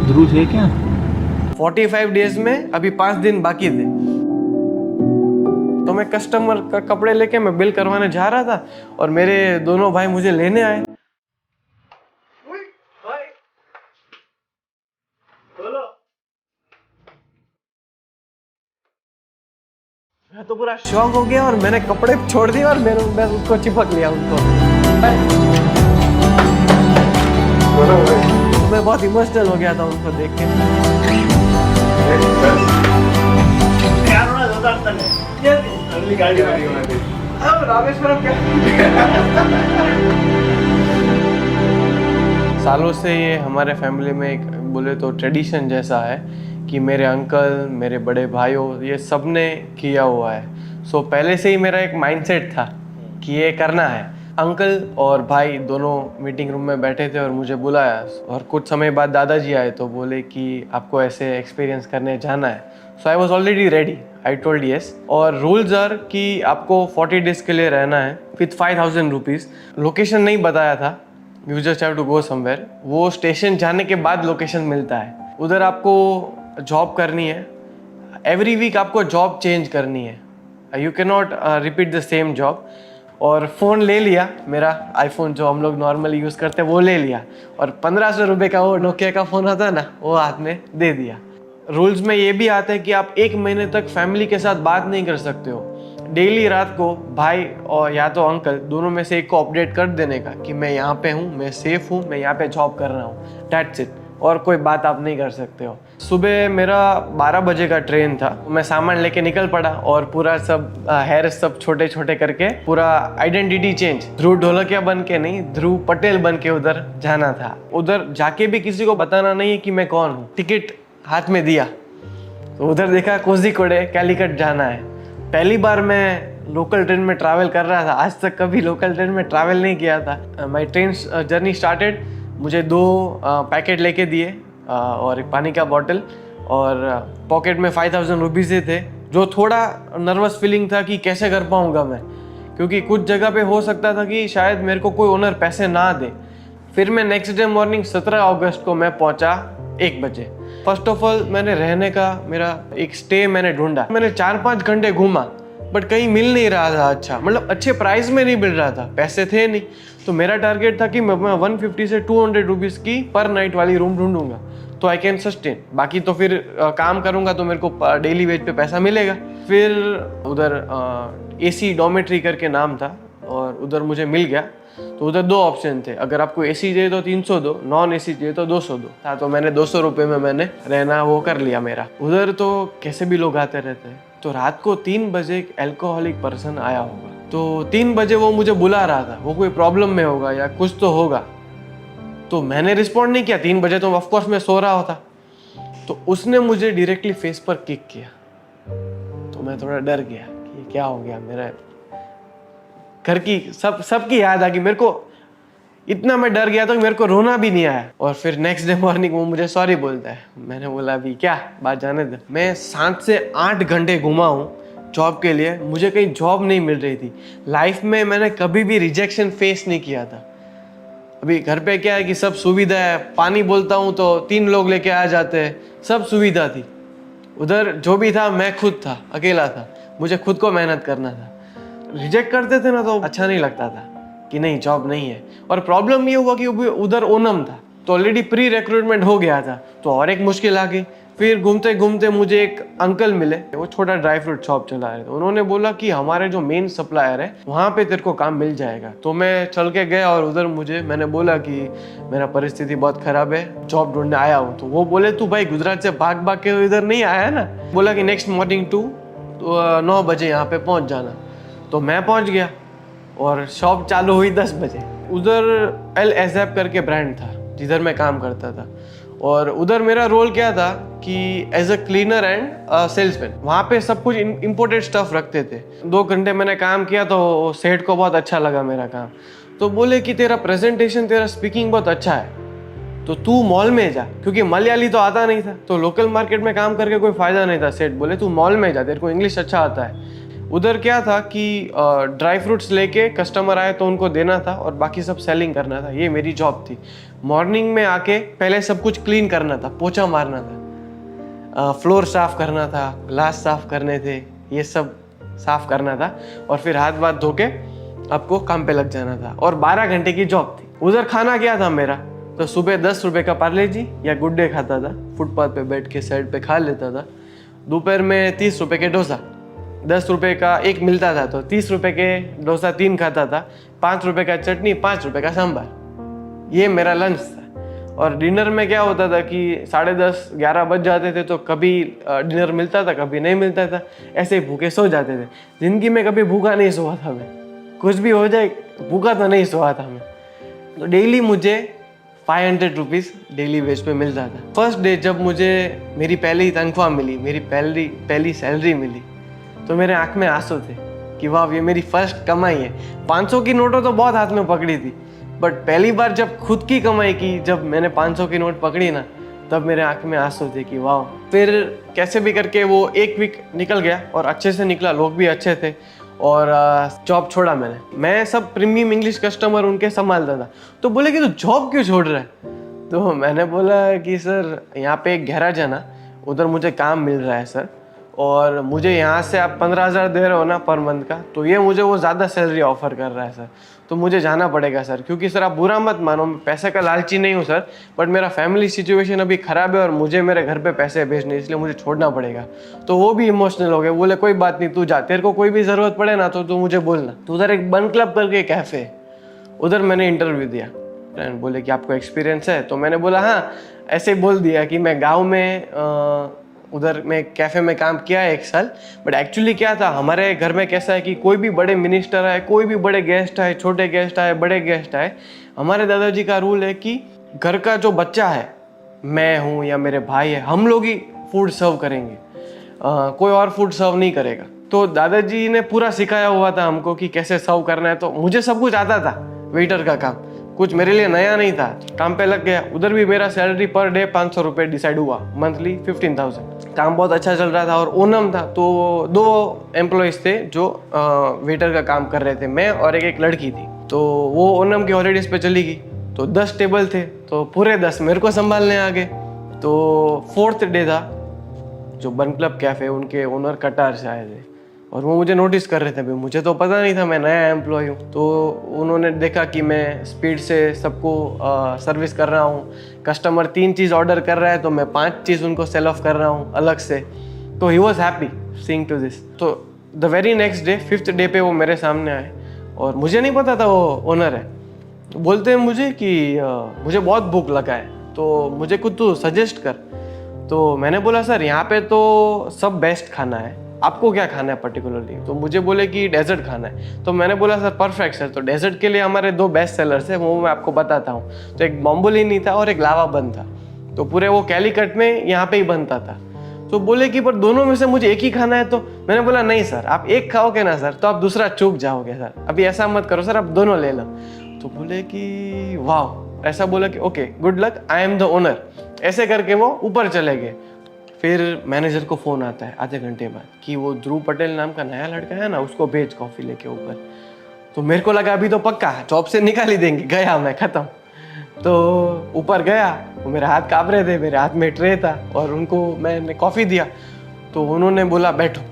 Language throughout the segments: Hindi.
ध्रुव थे क्या? 45 डेज में अभी 5 दिन बाकी थे, तो मैं कस्टमर का कपड़े लेके मैं बिल करवाने जा रहा था और मेरे दोनों भाई मुझे लेने आए। मैं तो पूरा शॉक हो गया और मैंने कपड़े छोड़ दिए और मैं उसको चिपक लिया उनको। मैं बहुत इमोशनल हो गया था उनको देख के। सालों से ये हमारे फैमिली में एक बोले तो ट्रेडिशन जैसा है कि मेरे अंकल, मेरे बड़े भाइयों, ये सब ने किया हुआ है। सो पहले से ही मेरा एक माइंडसेट था कि ये करना है। अंकल और भाई दोनों मीटिंग रूम में बैठे थे और मुझे बुलाया और कुछ समय बाद दादाजी आए तो बोले कि आपको ऐसे एक्सपीरियंस करने जाना है। So I was already ready, I told yes. और रूल्स आर कि आपको 40 डेज के लिए रहना है विथ 5000 रुपीज़। लोकेशन नहीं बताया था, you just have to go somewhere. वो स्टेशन जाने के बाद लोकेशन मिलता है। उधर आपको जॉब करनी है, एवरी वीक आपको जॉब चेंज करनी है, you can not repeat the same job. और फ़ोन ले लिया, मेरा आईफोन जो हम लोग नॉर्मली यूज़ करते हैं वो ले लिया और 1500 रुपये का वो नोकिया का फ़ोन आता है ना, वो हाथ में दे दिया। रूल्स में ये भी आता है कि आप 1 महीने तक फैमिली के साथ बात नहीं कर सकते हो। डेली रात को भाई और या तो अंकल दोनों में से एक को अपडेट कर देने का कि मैं यहाँ पे हूँ, मैं सेफ हूँ, मैं यहाँ पे जॉब कर रहा हूँ, दैट्स इट। और कोई बात आप नहीं कर सकते हो। सुबह मेरा 12 बजे का ट्रेन था, मैं सामान लेके निकल पड़ा और पूरा सब हेयर सब छोटे छोटे करके पूरा आइडेंटिटी चेंज, ध्रुव ढोलकिया बन के नहीं, ध्रुव पटेल बन के उधर जाना था। उधर जाके भी किसी को बताना नहीं है कि मैं कौन हूँ। टिकट हाथ में दिया तो उधर देखा कोझिकोडे कैलीकट जाना है। पहली बार मैं लोकल ट्रेन में ट्रैवल कर रहा था, आज तक कभी लोकल ट्रेन में ट्रैवल नहीं किया था। My train journey started. मुझे 2 पैकेट लेके दिए और एक पानी का बॉटल और पॉकेट में 5000 रुपीज़ थे, जो थोड़ा नर्वस फीलिंग था कि कैसे कर पाऊँगा मैं, क्योंकि कुछ जगह पे हो सकता था कि शायद मेरे को कोई ओनर पैसे ना दे। फिर मैं नेक्स्ट डे मॉर्निंग 17 अगस्त को मैं पहुँचा 1 बजे। फर्स्ट ऑफ ऑल मैंने रहने का मेरा एक स्टे मैंने ढूंढा। मैंने 4-5 घंटे घूमा बट कहीं मिल नहीं रहा था अच्छा, मतलब अच्छे प्राइस में नहीं मिल रहा था, पैसे थे नहीं। तो मेरा टारगेट था कि मैं 150 से 200 रुपीज़ की पर नाइट वाली रूम ढूंढूंगा तो आई कैन सस्टेन। बाकी तो फिर काम करूंगा तो मेरे को डेली वेज पे पैसा मिलेगा। फिर उधर AC डॉर्मेट्री करके नाम था और उधर मुझे मिल गया। तो उधर 2 ऑप्शन थे, अगर आपको AC चाहिए तो 300 दो, नॉन AC चाहिए तो 200 दो था। तो मैंने 200 रुपये में मैंने रहना वो कर लिया मेरा। उधर तो कैसे भी लोग आते रहते हैं। तो रात को 3 बजे एक अल्कोहलिक पर्सन आया होगा, तो 3 बजे वो मुझे बुला रहा था, वो कोई प्रॉब्लम में होगा या कुछ तो होगा। तो मैंने रिस्पॉन्ड नहीं किया, 3 बजे तो ऑफकोर्स मैं सो रहा था। तो उसने मुझे डायरेक्टली फेस पर किक किया तो मैं थोड़ा डर गया कि क्या हो गया। मेरा घर की सबकी याद आ गई मेरे को, इतना मैं डर गया था कि मेरे को रोना भी नहीं आया। और फिर नेक्स्ट डे मॉर्निंग वो मुझे सॉरी बोलता है। मैंने बोला अभी क्या बात जाने दे। मैं 7 से 8 घंटे घुमा हूँ जॉब के लिए, मुझे कहीं जॉब नहीं मिल रही थी। लाइफ में मैंने कभी भी रिजेक्शन फेस नहीं किया था। अभी घर पे क्या है कि सब सुविधा है, पानी बोलता हूँ तो 3 लोग लेके आ जाते हैं, सब सुविधा थी। उधर जो भी था मैं खुद था, अकेला था, मुझे खुद को मेहनत करना था। रिजेक्ट करते थे ना तो अच्छा नहीं लगता था कि नहीं जॉब नहीं है। और प्रॉब्लम ये हुआ कि उधर ओनम था तो ऑलरेडी प्री रिक्रूटमेंट हो गया था, तो और एक मुश्किल आ गई। फिर घूमते घूमते मुझे एक अंकल मिले, वो छोटा ड्राई फ्रूट शॉप चला रहे थे। उन्होंने बोला कि हमारे जो मेन सप्लायर है वहाँ पे तेरे को काम मिल जाएगा। तो मैं चल के गया और उधर मैंने बोला कि मेरा परिस्थिति बहुत खराब है, जॉब ढूंढने आया हूँ। तो वो बोले तू भाई गुजरात से भाग भाग के इधर नहीं आया ना। बोला कि नेक्स्ट मॉर्निंग 9 बजे यहाँ पे पहुँच जाना। तो मैं पहुँच गया और शॉप चालू हुई 10 बजे। उधर एल एजैप करके ब्रांड था जिधर मैं काम करता था और उधर मेरा रोल क्या था कि as a cleaner and salesman. वहाँ पे सब कुछ इम्पोर्टेड स्टफ रखते थे। 2 घंटे मैंने काम किया तो सेठ को बहुत अच्छा लगा मेरा काम। तो बोले कि तेरा प्रेजेंटेशन, तेरा स्पीकिंग बहुत अच्छा है तो तू मॉल में जा, क्योंकि मलयाली तो आता नहीं था तो लोकल मार्केट में काम करके कोई फ़ायदा नहीं था। सेठ बोले तू मॉल में जा, तेरे को इंग्लिश अच्छा आता है। उधर क्या था कि ड्राई फ्रूट्स लेके कस्टमर आए तो उनको देना था और बाकी सब सेलिंग करना था, ये मेरी जॉब थी। मॉर्निंग में आके पहले सब कुछ क्लीन करना था, पोछा मारना था, फ्लोर साफ करना था, ग्लास साफ करने थे, ये सब साफ करना था, और फिर हाथ वाथ धो के आपको काम पे लग जाना था। और 12 घंटे की जॉब थी। उधर खाना क्या था मेरा, तो सुबह 10 रुपये का पार्ले जी या गुड डे खाता था, फुटपाथ पे बैठ के साइड पे खा लेता था। दोपहर में 30 रुपये के डोसा, 10 रुपये का एक मिलता था, तो 30 रुपये के डोसा 3 खाता था, 5 रुपये का चटनी, 5 रुपये का सांभर। ये मेरा लंच था। और डिनर में क्या होता था कि 10:30 11 बज जाते थे, तो कभी डिनर मिलता था, कभी नहीं मिलता था, ऐसे ही भूखे सो जाते थे। ज़िंदगी में कभी भूखा नहीं सोया था मैं, कुछ भी हो जाए भूखा तो नहीं सोया था मैं। तो डेली मुझे 500 रुपीज़ डेली वेज पे मिलता था। फर्स्ट डे जब मुझे मेरी पहली तनख्वाह मिली, मेरी पहली सैलरी मिली, तो मेरे आँख में आंसू थे कि वाह ये मेरी फर्स्ट कमाई है। 500 की नोटों तो बहुत हाथ में पकड़ी थी, बट पहली बार जब खुद की कमाई की, जब मैंने 500 की नोट पकड़ी ना, तब मेरे आँख में आंसू थे कि वाह। फिर कैसे भी करके वो एक वीक निकल गया और अच्छे से निकला, लोग भी अच्छे थे, और जॉब छोड़ा मैंने। मैं सब प्रीमियम इंग्लिश कस्टमर उनके संभालता था। तो बोले कि तू जॉब क्यों छोड़ रहा है? तो मैंने बोला कि सर यहाँ पे एक गैराज है ना, उधर मुझे काम मिल रहा है सर, और मुझे यहाँ से आप 15,000 दे रहे हो ना पर मंथ का, तो ये मुझे वो ज़्यादा सैलरी ऑफर कर रहा है सर, तो मुझे जाना पड़ेगा सर। क्योंकि सर आप बुरा मत मानो, मैं पैसे का लालची नहीं हूँ सर, बट मेरा फैमिली सिचुएशन अभी ख़राब है और मुझे मेरे घर पे पैसे भेजने, इसलिए मुझे छोड़ना पड़ेगा। तो वो भी इमोशनल हो गए, बोले कोई बात नहीं, तू जा, तेरे को कोई भी ज़रूरत पड़े ना तो तू मुझे बोलना। तो उधर एक बन क्लब करके कैफ़े, उधर मैंने इंटरव्यू दिया। फ्रेंड बोले कि आपको एक्सपीरियंस है, तो मैंने बोला हाँ, ऐसे ही बोल दिया कि मैं गाँव में उधर मैं कैफ़े में काम किया है 1 साल। बट एक्चुअली क्या था, हमारे घर में कैसा है कि कोई भी बड़े मिनिस्टर आए, कोई भी बड़े गेस्ट आए, छोटे गेस्ट आए, बड़े गेस्ट आए, हमारे दादाजी का रूल है कि घर का जो बच्चा है, मैं हूँ या मेरे भाई है, हम लोग ही फूड सर्व करेंगे, कोई और फूड सर्व नहीं करेगा। तो दादाजी ने पूरा सिखाया हुआ था हमको कि कैसे सर्व करना है। तो मुझे सब कुछ आता था, वेटर का काम, कुछ मेरे लिए नया नहीं था। काम पे लग गया। उधर भी मेरा सैलरी पर डे 500 रुपये डिसाइड हुआ, मंथली 15,000। काम बहुत अच्छा चल रहा था और ओनम था, तो 2 एम्प्लॉयज़ थे जो वेटर का काम कर रहे थे, मैं और एक लड़की थी। तो वो ओनम की हॉलीडेज पे चली गई, तो 10 टेबल थे, तो पूरे 10 मेरे को संभालने आ गए। तो 4th डे था, जो बन क्लब कैफ़े उनके ओनर कटार से आए थे और वो मुझे नोटिस कर रहे थे। भाई मुझे तो पता नहीं था, मैं नया एम्प्लॉय हूँ। तो उन्होंने देखा कि मैं स्पीड से सबको सर्विस कर रहा हूँ, कस्टमर 3 चीज़ ऑर्डर कर रहा है तो मैं 5 चीज़ उनको सेल ऑफ कर रहा हूँ अलग से। तो he was happy seeing to this. तो the very next day 5th day पे वो मेरे सामने आए और मुझे नहीं पता था वो ओनर है। तो बोलते हैं मुझे कि मुझे बहुत भूख लगा है, तो मुझे कुछ तू सजेस्ट कर। तो मैंने बोला सर यहाँ पे तो सब बेस्ट खाना है, आपको क्या खाना है पर्टिकुलरली? तो मुझे बोले कि डेजर्ट खाना है। तो मैंने बोला सर परफेक्ट सर, तो डेजर्ट के लिए हमारे 2 बेस्ट सेलर्स हैं, वो मैं आपको बताता हूँ। तो एक बॉम्बोलिनी था और एक लावा बन था, तो पूरे वो कैलीकट में यहाँ पे ही बनता था। तो बोले कि पर दोनों में से मुझे एक ही खाना है। तो मैंने बोला नहीं सर, आप एक खाओगे ना सर तो आप दूसरा चूक जाओगे सर, अभी ऐसा मत करो सर, आप दोनों ले लो। तो बोले कि वाह, ऐसा बोला कि okay good luck, I am the owner. ऐसे करके वो ऊपर चले गए। फिर मैनेजर को फ़ोन आता है आधे घंटे बाद कि वो ध्रुव पटेल नाम का नया लड़का है ना, उसको भेज कॉफ़ी लेके ऊपर। तो मेरे को लगा अभी तो पक्का जॉब से निकाल ही देंगे, गया मैं ख़त्म। तो ऊपर गया, वो मेरे हाथ काँप रहे थे, मेरे हाथ में ट्रे था और उनको मैंने कॉफ़ी दिया। तो उन्होंने बोला बैठो,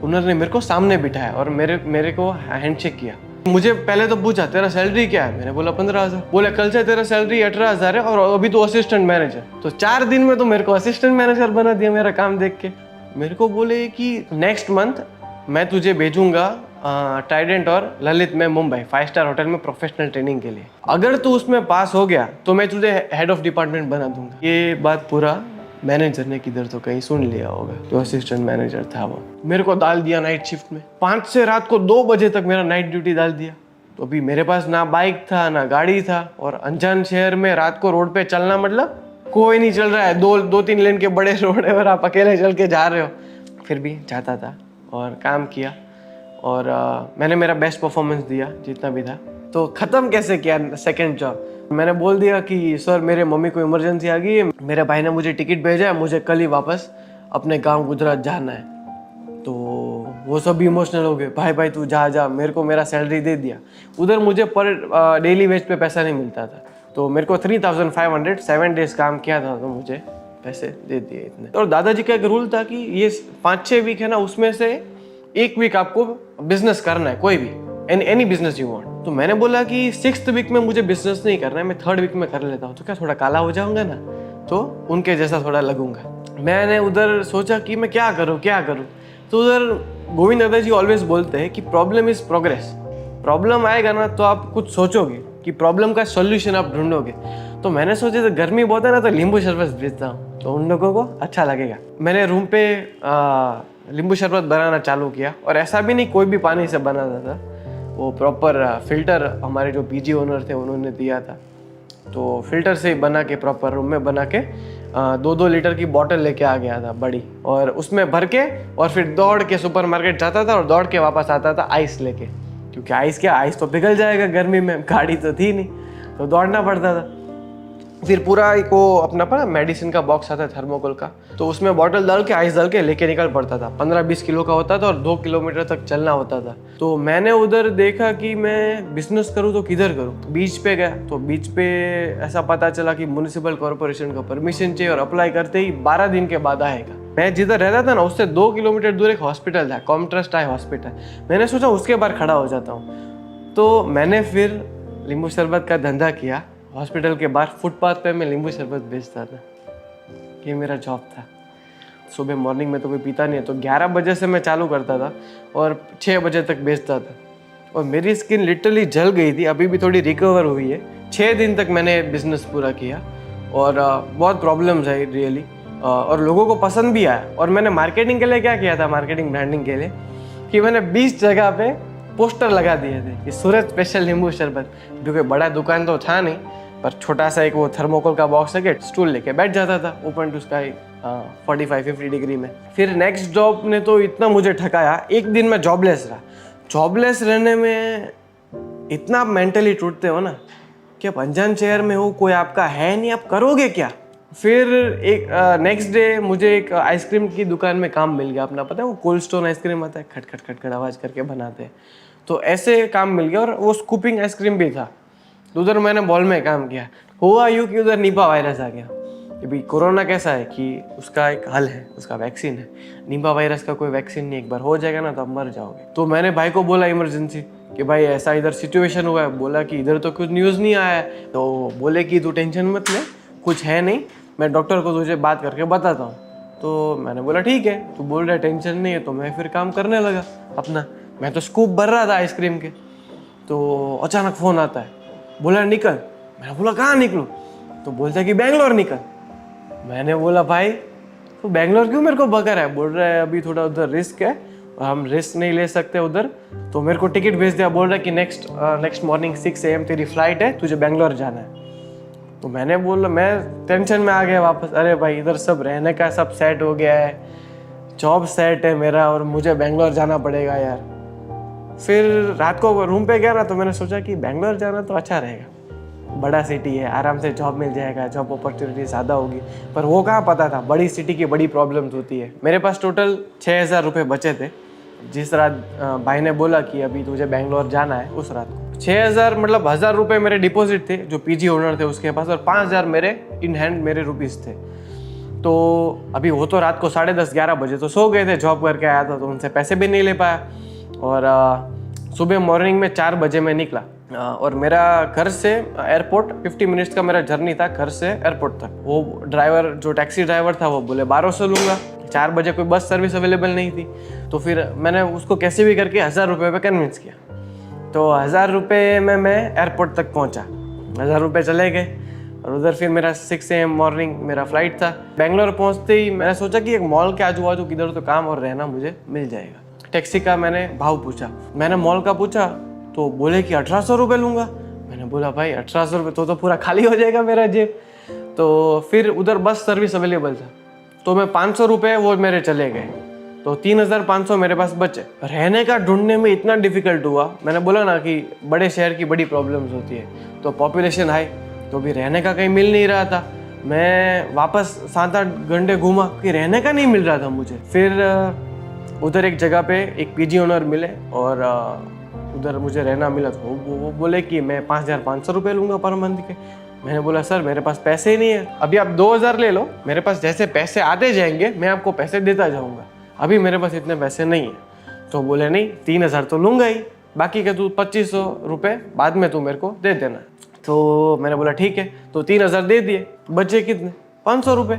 उन्होंने मेरे को सामने बिठाया और मेरे को हैंडशेक किया। मुझे पहले तो पूछा तेरा सैलरी क्या है, मैंने बोला 15,000। बोले कल से तेरा सैलरी 18,000 है और अभी तो असिस्टेंट मैनेजर। तो 4 दिन में तो मेरे को असिस्टेंट मैनेजर बना दिया मेरा काम देख के। मेरे को बोले कि नेक्स्ट मंथ मैं तुझे भेजूंगा ट्राइडेंट और ललित में मुंबई 5 स्टार होटल में प्रोफेशनल ट्रेनिंग के लिए, अगर तू उसमें पास हो गया तो मैं तुझे हेड ऑफ डिपार्टमेंट बना दूंगा। ये बात पूरा मैनेजर ने किधर तो कहीं सुन लिया होगा, जो असिस्टेंट मैनेजर था वो। मेरे को डाल दिया नाइट शिफ्ट में, 5 से रात को 2 बजे तक मेरा नाइट ड्यूटी डाल दिया। तो अभी मेरे पास ना बाइक था ना गाड़ी था, और अनजान शहर में रात को रोड पे चलना मतलब कोई नहीं चल रहा है, 2-3 लेन के बड़े रोड है और आप अकेले चल के जा रहे हो। फिर भी जाता था और काम किया और मैंने मेरा बेस्ट परफॉर्मेंस दिया जितना भी था। तो ख़त्म कैसे किया सेकेंड जॉब? मैंने बोल दिया कि सर मेरे मम्मी को इमरजेंसी आ गई है, मेरे भाई ने मुझे टिकट भेजा है, मुझे कल ही वापस अपने गांव गुजरात जाना है। तो वो सब भी इमोशनल हो गए, भाई तू जा, मेरे को मेरा सैलरी दे दिया। उधर मुझे पर डेली वेज पे पैसा नहीं मिलता था, तो मेरे को 3,500 7 डेज काम किया था तो मुझे पैसे दे दिए इतने। और दादाजी का एक रूल था कि ये 5-6 वीक है ना, उसमें से एक वीक आपको बिजनेस करना है, कोई भी एनी बिजनेस यू वांट। तो मैंने बोला कि 6th वीक में मुझे बिजनेस नहीं करना है, मैं 3rd वीक में कर लेता हूँ, तो क्या थोड़ा काला हो जाऊंगा ना, तो उनके जैसा थोड़ा लगूंगा। मैंने उधर सोचा कि मैं क्या करूँ। तो उधर गोविंद दादाजी ऑलवेज बोलते हैं कि प्रॉब्लम इज प्रोग्रेस। प्रॉब्लम आएगा ना तो आप कुछ सोचोगे कि प्रॉब्लम का सॉल्यूशन आप ढूंढोगे। तो मैंने सोचा तो गर्मी बहुत है ना, तो नींबू शरबत बेचता हूँ, तो उन लोगों को अच्छा लगेगा। मैंने रूम पे नींबू शरबत बनाना चालू किया, और ऐसा भी नहीं कोई भी पानी से बनाता था, वो प्रॉपर फिल्टर हमारे जो पीजी ओनर थे उन्होंने दिया था, तो फिल्टर से ही बना के प्रॉपर रूम में बना के 2-2 लीटर की बॉटल लेके आ गया था बड़ी, और उसमें भर के और फिर दौड़ के सुपरमार्केट जाता था और दौड़ के वापस आता था आइस लेके, क्योंकि आइस तो पिघल जाएगा गर्मी में, गाड़ी तो थी नहीं, तो दौड़ना पड़ता था। फिर पूरा एक वो अपना पर मेडिसिन का बॉक्स आता है थर्मोकोल का, तो उसमें बॉटल डाल के आइस डाल के लेके निकल पड़ता था। 15-20 किलो का होता था और 2 किलोमीटर तक चलना होता था। तो मैंने उधर देखा कि मैं बिजनेस करूँ तो किधर करूँ। बीच पे गया, तो बीच पे ऐसा पता चला कि म्यूनिसिपल कॉर्पोरेशन का परमिशन चाहिए, और अप्लाई करते ही 12 दिन के बाद आएगा। मैं जिधर रहता था ना उससे 2 किलोमीटर दूर एक हॉस्पिटल था, कॉमट्रस्ट आई हॉस्पिटल। मैंने सोचा उसके बाहर खड़ा हो जाता हूँ, तो मैंने फिर नींबू शरबत का धंधा किया। हॉस्पिटल के बाहर फुटपाथ पे मैं नींबू शरबत बेचता था, ये मेरा जॉब था। सुबह मॉर्निंग में तो कोई पीता नहीं है, तो 11 बजे से मैं चालू करता था और 6 बजे तक बेचता था, और मेरी स्किन लिटरली जल गई थी, अभी भी थोड़ी रिकवर हुई है। 6 दिन तक मैंने बिजनेस पूरा किया, और बहुत प्रॉब्लम्स आई रियली, और लोगों को पसंद भी आया। और मैंने मार्केटिंग के लिए क्या किया था, मार्केटिंग ब्रांडिंग के लिए, कि मैंने 20 जगह पे पोस्टर लगा दिए थे कि सूरत स्पेशल नींबू शरबत, जो कि बड़ा दुकान तो था नहीं, पर छोटा सा एक वो थर्मोकोल का बॉक्स लेके स्टूल लेके बैठ जाता था ओपन टू स्काई 45-50 डिग्री में। फिर नेक्स्ट जॉब ने तो इतना मुझे ठकाया, एक दिन मैं जॉबलेस रहा। जॉबलेस रहने में इतना आप मेंटली टूटते हो ना कि आप अनजान शहर में हो, कोई आपका है नहीं, आप करोगे क्या। फिर एक नेक्स्ट डे मुझे एक आइसक्रीम की दुकान में काम मिल गया। अपना पता है वो कोल्ड स्टोन आइसक्रीम आता है, खट खट खट खट आवाज़ करके बनाते हैं, तो ऐसे काम मिल गया, और वो स्कूपिंग आइसक्रीम भी था। तो उधर मैंने बॉल में काम किया। हुआ यूँ कि उधर निपा वायरस आ गया। कि भाई कोरोना कैसा है कि उसका एक हल है, उसका वैक्सीन है। निपा वायरस का कोई वैक्सीन नहीं, एक बार हो जाएगा ना तो आप मर जाओगे। तो मैंने भाई को बोला इमरजेंसी कि भाई ऐसा इधर सिचुएशन हुआ है। बोला कि इधर तो कुछ न्यूज़ नहीं आया है। तो बोले कि तू टेंशन मत ले, कुछ है नहीं, मैं डॉक्टर को तुझे बात करके बताता हूँ। तो मैंने बोला ठीक है, तू बोल रहा है टेंशन नहीं है, तो मैं फिर काम करने लगा अपना। मैं तो स्कूप भर रहा था आइसक्रीम के, तो अचानक फ़ोन आता है, बोला निकल। मैंने बोला कहाँ निकलूँ? तो बोलता है कि बेंगलोर निकल। मैंने बोला भाई तो बेंगलोर क्यों मेरे को बकर है? बोल रहा है अभी थोड़ा उधर रिस्क है और हम रिस्क नहीं ले सकते उधर, तो मेरे को टिकट भेज दिया। बोल रहा है कि नेक्स्ट मॉर्निंग 6 AM तेरी फ्लाइट है, तुझे बेंगलोर जाना है। तो मैंने बोला, मैं टेंशन में आ गया वापस। अरे भाई इधर सब रहने का सब सेट हो गया है, जॉब सेट है मेरा, और मुझे बेंगलोर जाना पड़ेगा यार। फिर रात को रूम पे गया ना, तो मैंने सोचा कि बेंगलोर जाना तो अच्छा रहेगा, बड़ा सिटी है, आराम से जॉब मिल जाएगा, जॉब अपॉर्चुनिटी ज़्यादा होगी। पर वो कहाँ पता था, बड़ी सिटी की बड़ी प्रॉब्लम्स होती है। मेरे पास टोटल 6,000 रुपये बचे थे। जिस रात भाई ने बोला कि अभी तुझे बेंगलोर जाना है, उस रात को 6,000 मतलब 1,000 रुपये मेरे डिपॉजिट थे जो पीजी ओनर थे उसके पास, और 5,000 मेरे इन हैंड मेरे रुपीज़ थे। तो अभी वो तो रात को 10:30-11 बजे तो सो गए थे, जॉब करके आया था तो उनसे पैसे भी नहीं ले पाया। और सुबह मॉर्निंग में 4 बजे मैं निकला, और मेरा घर से एयरपोर्ट 50 मिनट्स का मेरा जर्नी था, घर से एयरपोर्ट तक। वो ड्राइवर जो टैक्सी ड्राइवर था वो बोले 1200 लूँगा। 4 बजे कोई बस सर्विस अवेलेबल नहीं थी, तो फिर मैंने उसको कैसे भी करके 1,000 रुपये पे कन्विंस किया। तो 1,000 रुपये में मैं एयरपोर्ट तक पहुँचा, 1,000 रुपये चले गए, और उधर फिर मेरा 6 AM मॉर्निंग मेरा फ्लाइट था। बेंगलोर पहुँचते ही मैंने सोचा कि एक मॉल के आजू बाजू किधर तो काम और रहना मुझे मिल जाएगा। टैक्सी का मैंने भाव पूछा, मैंने मॉल का पूछा तो बोले कि 1,800 रुपये लूँगा। मैंने बोला भाई 1,800 रुपये तो पूरा खाली हो जाएगा मेरा जेब। तो फिर उधर बस सर्विस अवेलेबल था, तो मैं 500 रुपये वो मेरे चले गए, तो 3,500 मेरे पास बचे। रहने का ढूंढने में इतना डिफिकल्ट हुआ। मैंने बोला ना कि बड़े शहर की बड़ी प्रॉब्लम्स होती है, तो पॉपुलेशन हाई, तो भी रहने का कहीं मिल नहीं रहा था। मैं वापस 7-8 घंटे घूमा कि रहने का नहीं मिल रहा था मुझे। फिर उधर एक जगह पे एक पीजी ओनर मिले, और उधर मुझे रहना मिला। तो वो बोले कि मैं 5,500 रुपये लूँगा पर मंथ के। मैंने बोला सर मेरे पास पैसे ही नहीं है, अभी आप 2,000 ले लो, मेरे पास जैसे पैसे आते जाएंगे मैं आपको पैसे देता जाऊँगा, अभी मेरे पास इतने पैसे नहीं है। तो बोले नहीं 3,000 तो लूँगा ही, बाकी का तू 2,500 रुपये बाद में तू मेरे को दे देना। तो मैंने बोला ठीक है, तो 3,000 दे दिए, बचे कितने 500 रुपये।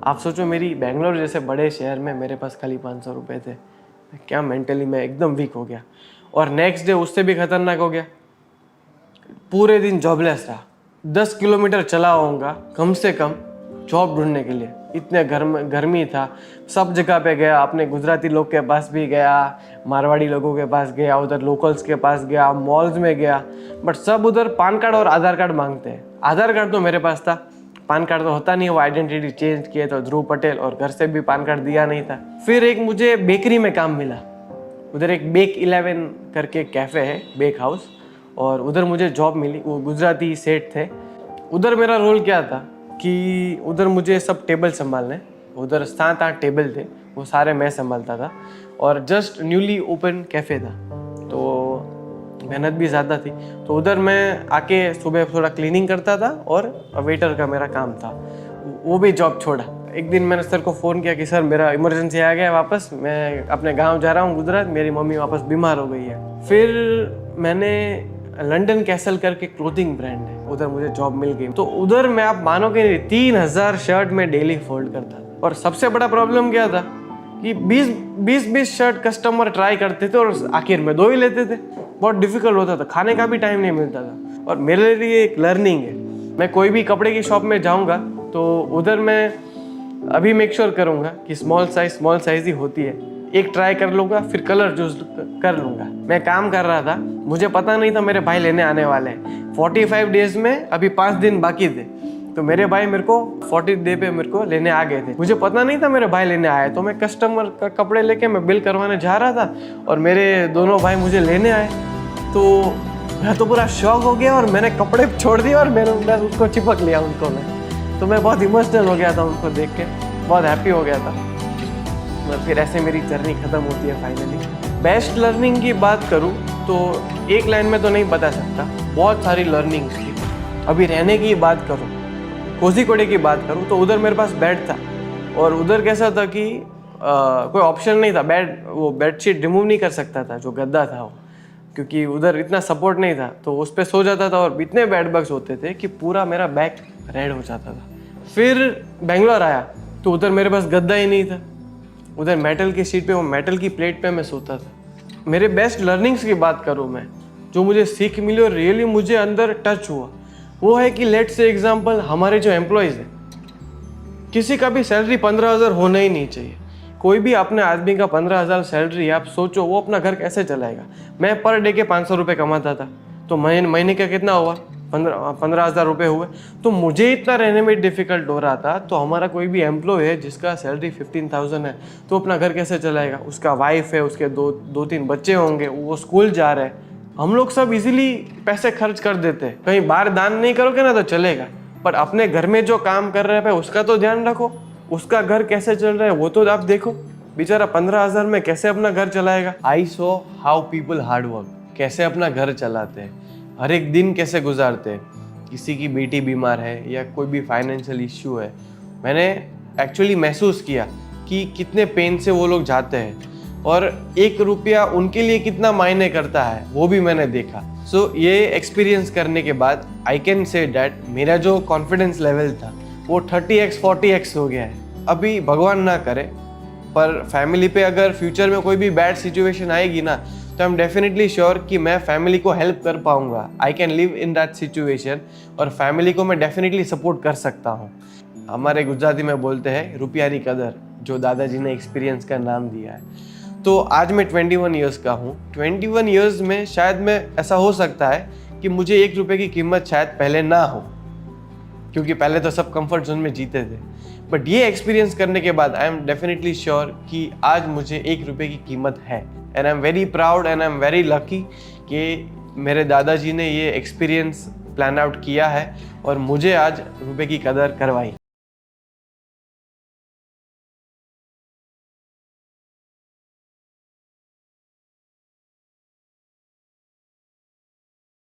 आप सोचो मेरी बेंगलोर जैसे बड़े शहर में मेरे पास खाली 500 रुपये थे, क्या मेंटली मैं एकदम वीक हो गया। और नेक्स्ट डे उससे भी खतरनाक हो गया, पूरे दिन जॉबलेस रहा, 10 किलोमीटर चला होऊंगा कम से कम जॉब ढूंढने के लिए, इतने गर्मी था। सब जगह पे गया, अपने गुजराती लोग के पास भी गया, मारवाड़ी लोगों के पास गया, उधर लोकल्स के पास गया, मॉल्स में गया, बट सब उधर पान कार्ड और आधार कार्ड मांगते हैं। आधार कार्ड तो मेरे पास था, पान कार्ड तो होता नहीं, वो आइडेंटिटी चेंज किए तो ध्रुव पटेल, और घर से भी पान कार्ड दिया नहीं था। फिर एक मुझे बेकरी में काम मिला, उधर एक बेक 11 करके कैफ़े है, बेक हाउस, और उधर मुझे जॉब मिली। वो गुजराती सेठ थे। उधर मेरा रोल क्या था कि उधर मुझे सब टेबल संभालने, उधर 7-8 टेबल थे, वो सारे मैं संभालता था, और जस्ट न्यूली ओपन कैफ़े था तो मेहनत भी ज़्यादा थी। तो उधर मैं आके सुबह थोड़ा क्लीनिंग करता था और वेटर का मेरा काम था, वो भी जॉब छोड़ा। एक दिन मैंने सर को फ़ोन किया कि सर मेरा इमरजेंसी आ गया वापस, मैं अपने गांव जा रहा हूँ गुजरात, मेरी मम्मी वापस बीमार हो गई है। फिर मैंने लंदन कैसल करके क्लोथिंग ब्रांड है, उधर मुझे जॉब मिल गई। तो उधर मैं आप मानोगे नहीं 3,000 शर्ट में डेली फोल्ड करता था। और सबसे बड़ा प्रॉब्लम क्या था कि 20 शर्ट कस्टमर ट्राई करते थे और आखिर में 2 ही लेते थे। बहुत डिफिकल्ट होता था, खाने का भी टाइम नहीं मिलता था। और मेरे लिए एक लर्निंग है, मैं कोई भी कपड़े की शॉप में जाऊँगा तो उधर मैं अभी मेक श्योर करूँगा कि स्मॉल साइज ही होती है, एक ट्राई कर लूँगा, फिर कलर चूज कर लूँगा। मैं काम कर रहा था, मुझे पता नहीं था मेरे भाई लेने आने वाले हैं। 45 डेज में अभी 5 दिन बाकी थे, तो मेरे भाई मेरे को 40 डे पे मेरे को लेने आ गए थे। मुझे पता नहीं था मेरे भाई लेने आए, तो मैं कस्टमर का कपड़े लेके मैं बिल करवाने जा रहा था और मेरे दोनों भाई मुझे लेने आए। तो मैं तो पूरा शॉक हो गया और मैंने कपड़े छोड़ दिए और मैं उसको चिपक लिया उनको। तो मैं बहुत इमोशनल हो गया था उनको देख के, बहुत हैप्पी हो गया था। फिर ऐसे मेरी जर्नी ख़त्म होती है फाइनली। बेस्ट लर्निंग की बात करूँ तो एक लाइन में तो नहीं बता सकता, बहुत सारी लर्निंग्स थी। अभी रहने की बात करूँ, कोझीकोडे की बात करूँ, तो उधर मेरे पास बेड था और उधर कैसा था कि कोई ऑप्शन नहीं था, वो बेडशीट रिमूव नहीं कर सकता था, जो गद्दा था वो, क्योंकि उधर इतना सपोर्ट नहीं था। तो उस पर सो जाता था और इतने बेड बग्स होते थे कि पूरा मेरा बैक रेड हो जाता था। फिर बेंगलोर आया तो उधर मेरे पास गद्दा ही नहीं था, उधर मेटल की सीट पे, वो मेटल की प्लेट पे मैं सोता था। मेरे बेस्ट लर्निंग्स की बात करूँ मैं, जो मुझे सीख मिली और रियली मुझे अंदर टच हुआ, वो है कि लेट्स से एग्जांपल हमारे जो एम्प्लॉयज़ हैं, किसी का भी सैलरी 15,000 होना ही नहीं चाहिए। कोई भी अपने आदमी का 15,000 सैलरी, आप सोचो वो अपना घर कैसे चलाएगा। मैं पर डे के 500 रुपये कमाता था, तो महीने का कितना हुआ, 15,000 रुपये हुए। तो मुझे इतना रहने में डिफ़िकल्ट हो रहा था, तो हमारा कोई भी एम्प्लॉय है जिसका सैलरी 15,000 है, तो अपना घर कैसे चलाएगा। उसका वाइफ है, उसके 2-3 बच्चे होंगे, वो स्कूल जा रहे हैं। हम लोग सब इजीली पैसे खर्च कर देते हैं, कहीं बाहर दान नहीं करोगे ना तो चलेगा, पर अपने घर में जो काम कर रहे हैं उसका तो ध्यान रखो, उसका घर कैसे चल रहा है वो तो आप देखो। बेचारा 15,000 में कैसे अपना घर चलाएगा। I saw how people hard work, कैसे अपना घर चलाते हैं, हर एक दिन कैसे गुजारते हैं। किसी की बेटी बीमार है या कोई भी फाइनेंशियल इश्यू है, मैंने एक्चुअली महसूस किया कि कितने पेन से वो लोग जाते हैं और 1 रुपया उनके लिए कितना मायने करता है, वो भी मैंने देखा। सो ये एक्सपीरियंस करने के बाद आई कैन से डैट मेरा जो कॉन्फिडेंस लेवल था वो 30x 40x हो गया है। अभी भगवान ना करे पर फैमिली पे अगर फ्यूचर में कोई भी बैड सिचुएशन आएगी ना, तो आई एम डेफिनेटली श्योर कि मैं फैमिली को हेल्प कर पाऊंगा। I can live in that situation और फैमिली को मैं डेफिनेटली सपोर्ट कर सकता हूँ। हमारे गुजराती में बोलते हैं रुपयानी कदर, जो दादाजी ने एक्सपीरियंस का नाम दिया है। तो आज मैं 21 ईयर्स का हूँ। 21 ईयर्स में शायद मैं ऐसा हो सकता है कि मुझे 1 रुपये की कीमत शायद पहले ना हो, क्योंकि पहले तो सब कंफर्ट जोन में जीते थे। बट ये एक्सपीरियंस करने के बाद आई एम डेफिनेटली श्योर कि आज मुझे 1 रुपये की कीमत है। And I am very proud and I am very lucky कि मेरे दादाजी ने ये एक्सपीरियंस प्लान आउट किया है और मुझे आज रुपये की कदर करवाई।